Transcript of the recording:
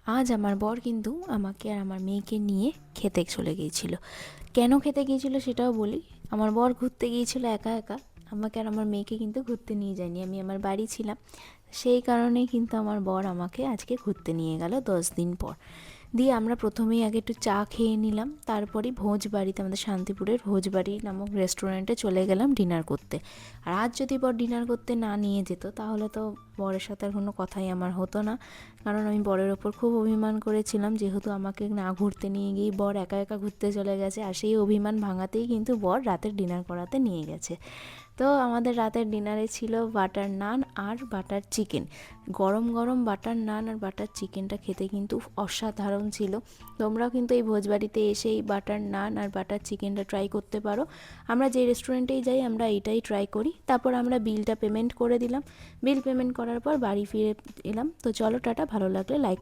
আজ আমার বর কিন্তু আমাকে আর আমার মেয়েকে নিয়ে খেতে চলে গিয়েছিল। কেন খেতে গিয়েছিল সেটাও বলি। আমার বর ঘুরতে গিয়েছিল একা একা, আমাকে আর আমার মেয়েকে কিন্তু ঘুরতে নিয়ে যায়নি, আমি আমার বাড়ি ছিলাম। সেই কারণেই কিন্তু আমার বর আমাকে আজকে ঘুরতে নিয়ে গেল 10 দিন পর। দিয়ে আমরা প্রথমেই আগে একটু চা খেয়ে নিলাম, তারপরেই ভোজবাড়িতে, আমাদের শান্তিপুরের ভোজবাড়ি নামক রেস্টুরেন্টে চলে গেলাম ডিনার করতে। আর আজ যদি বর ডিনার করতে না নিয়ে যেত তাহলে তো বরের সাথে আর কোনো কথাই আমার হতো না। কারণ আমি বরের ওপর খুব অভিমান করেছিলাম, যেহেতু আমাকে না ঘুরতে নিয়ে গিয়ে বর একা একা ঘুরতে চলে গেছে। আর সেই অভিমান ভাঙাতেই কিন্তু বর রাতের ডিনার করাতে নিয়ে গেছে। তো আমাদের রাতের ডিনারে ছিল বাটার নান আর বাটার চিকেন। গরম গরম বাটার নান আর বাটার চিকেনটা খেতে কিন্তু অসাধারণ ছিল। তোমরাও কিন্তু এই ভোজবাড়িতে এসে এই বাটার নান আর বাটার চিকেনটা ট্রাই করতে পারো। আমরা যে রেস্টুরেন্টেই যাই আমরা এইটাই ট্রাই করি। তারপর আমরা বিলটা পেমেন্ট করে দিলাম। বিল পেমেন্ট করার পর বাড়ি ফিরে এলাম। তো চলো টাটা, ভালো লাগলে লাইক